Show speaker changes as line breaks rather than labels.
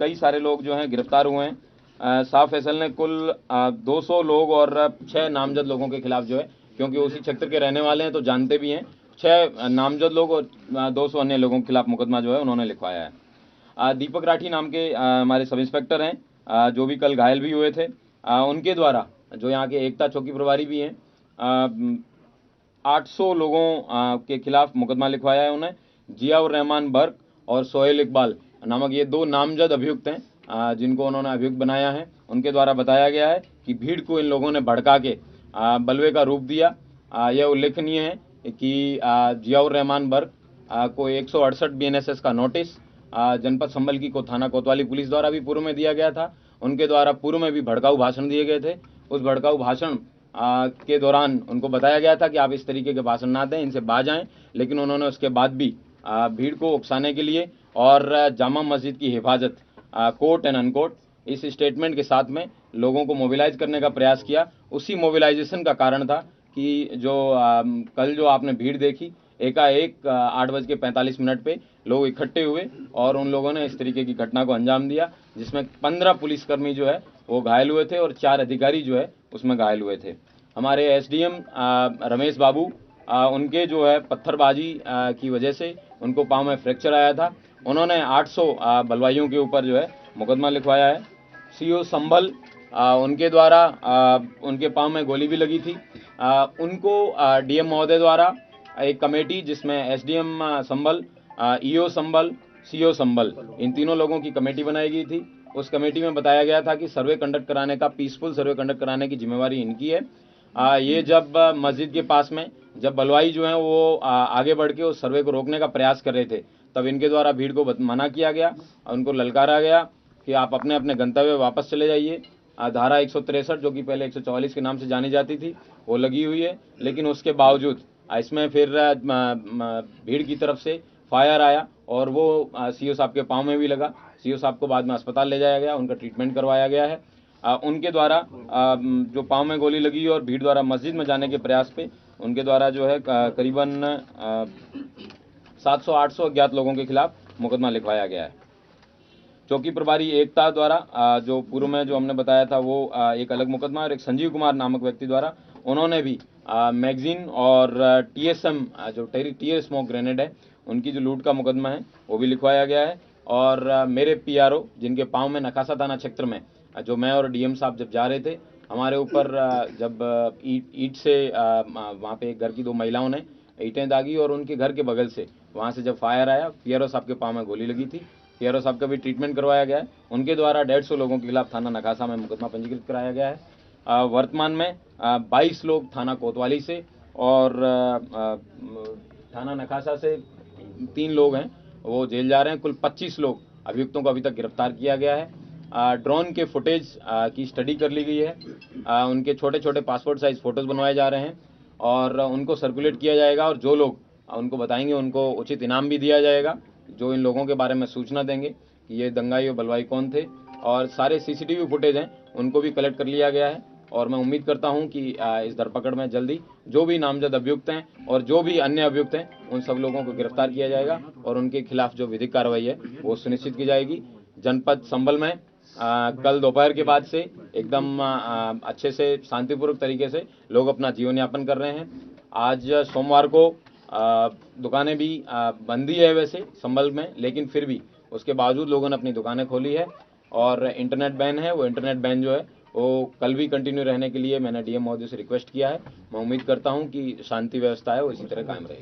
कई सारे लोग जो हैं गिरफ्तार हुए हैं। शाह फैसल ने कुल 200 लोग और 6 नामजद लोगों के खिलाफ जो है, क्योंकि उसी क्षेत्र के रहने वाले हैं तो जानते भी हैं, 6 नामजद लोग और 200 अन्य लोगों के खिलाफ मुकदमा जो है उन्होंने लिखवाया है। दीपक राठी नाम के हमारे सब इंस्पेक्टर हैं, जो भी कल घायल भी हुए थे, उनके द्वारा, जो यहाँ के एकता चौकी प्रभारी भी हैं, 800 लोगों के खिलाफ मुकदमा लिखवाया है उन्हें। जियाउर रहमान बर्क और सोहेल इकबाल नामक ये 2 नामजद अभियुक्त हैं, जिनको उन्होंने अभियुक्त बनाया है। उनके द्वारा बताया गया है कि भीड़ को इन लोगों ने भड़का के बलवे का रूप दिया। यह उल्लेखनीय है कि जियाउर रहमान बर्क को 168 BNSS का नोटिस जनपद संभल की थाना कोतवाली पुलिस द्वारा भी पूर्व में दिया गया था। उनके द्वारा पूर्व में भी भड़काऊ भाषण दिए गए थे। उस भड़काऊ भाषण के दौरान उनको बताया गया था कि आप इस तरीके के भाषण ना दें, इनसे बाज आएं, लेकिन उन्होंने उसके बाद भी भीड़ को उकसाने के लिए और जामा मस्जिद की हिफाजत, कोट एंड अनकोट, इस स्टेटमेंट के साथ में लोगों को मोबिलाइज करने का प्रयास किया। उसी मोबिलाइजेशन का कारण था कि जो कल जो आपने भीड़ देखी, एकाएक 8:45 पे लोग इकट्ठे हुए और उन लोगों ने इस तरीके की घटना को अंजाम दिया, जिसमें 15 पुलिसकर्मी जो है वो घायल हुए थे और 4 अधिकारी जो है उसमें घायल हुए थे। हमारे SDM रमेश बाबू, उनके जो है पत्थरबाजी की वजह से उनको पाँव में फ्रैक्चर आया था। उन्होंने 800 बलवाइयों के ऊपर जो है मुकदमा लिखवाया है। CO संभल, उनके द्वारा उनके पाँव में गोली भी लगी थी। उनको DM महोदय द्वारा एक कमेटी, जिसमें SDM संभल, EO संभल, CO संभल, इन तीनों लोगों की कमेटी बनाई गई थी। उस कमेटी में बताया गया था कि सर्वे कंडक्ट कराने का, पीसफुल सर्वे कंडक्ट कराने की जिम्मेवारी इनकी है। ये जब मस्जिद के पास में जब बलवाई जो है वो आगे बढ़ के उस सर्वे को रोकने का प्रयास कर रहे थे, तब इनके द्वारा भीड़ को मना किया गया, उनको ललकारा गया कि आप अपने अपने गंतव्य वापस चले जाइए। धारा 163 जो कि पहले 144 के नाम से जानी जाती थी, वो लगी हुई है, लेकिन उसके बावजूद इसमें फिर भीड़ की तरफ से फायर आया और वो CO साहब के पाँव में भी लगा। CO साहब को बाद में अस्पताल ले जाया गया, उनका ट्रीटमेंट करवाया गया है। उनके द्वारा जो पाँव में गोली लगी और भीड़ द्वारा मस्जिद में जाने के प्रयास पे उनके द्वारा जो है करीबन 700-800 अज्ञात लोगों के खिलाफ मुकदमा लिखवाया गया है। चौकी प्रभारी एकता द्वारा जो पूर्व में जो हमने बताया था वो एक अलग मुकदमा, और एक संजीव कुमार नामक व्यक्ति द्वारा उन्होंने भी मैगजीन और TSM जो टीयर स्मोक ग्रेनेड है, उनकी जो लूट का मुकदमा है वो भी लिखवाया गया है। और मेरे PRO, जिनके पाँव में नकासा थाना क्षेत्र में जो मैं और DM साहब जब जा रहे थे, हमारे ऊपर जब ईंट से वहाँ पे एक घर की 2 महिलाओं ने ईंटें दागी और उनके घर के बगल से वहाँ से जब फायर आया, PRO साहब के पाँव में गोली लगी थी। PRO साहब का भी ट्रीटमेंट करवाया गया है। उनके द्वारा 150 लोगों के खिलाफ थाना नकासा में मुकदमा पंजीकृत कराया गया है। वर्तमान में 22 लोग थाना कोतवाली से और थाना नकासा से 3 लोग हैं, वो जेल जा रहे हैं। कुल 25 लोग अभियुक्तों को अभी तक गिरफ्तार किया गया है। ड्रोन के फुटेज की स्टडी कर ली गई है। उनके छोटे छोटे पासपोर्ट साइज फ़ोटोज़ बनवाए जा रहे हैं और उनको सर्कुलेट किया जाएगा, और जो लोग उनको बताएंगे उनको उचित इनाम भी दिया जाएगा, जो इन लोगों के बारे में सूचना देंगे कि ये दंगाई और बलवाई कौन थे। और सारे CCTV फुटेज हैं उनको भी कलेक्ट कर लिया गया है, और मैं उम्मीद करता हूं कि इस धरपकड़ में जल्दी जो भी नामजद अभियुक्त हैं और जो भी अन्य अभियुक्त हैं, उन सब लोगों को गिरफ्तार किया जाएगा और उनके खिलाफ जो विधिक कार्रवाई है वो सुनिश्चित की जाएगी। जनपद संभल में कल दोपहर के बाद से एकदम अच्छे से शांतिपूर्वक तरीके से लोग अपना जीवन यापन कर रहे हैं। आज सोमवार को दुकानें भी बंद ही है वैसे संभल में, लेकिन फिर भी उसके बावजूद लोगों ने अपनी दुकानें खोली है। और इंटरनेट बैन है, वो इंटरनेट बैन जो है वो कल भी कंटिन्यू रहने के लिए मैंने DM महोदय से रिक्वेस्ट किया है। मैं उम्मीद करता हूं कि शांति व्यवस्था है वो इसी तरह कायम रहेगी।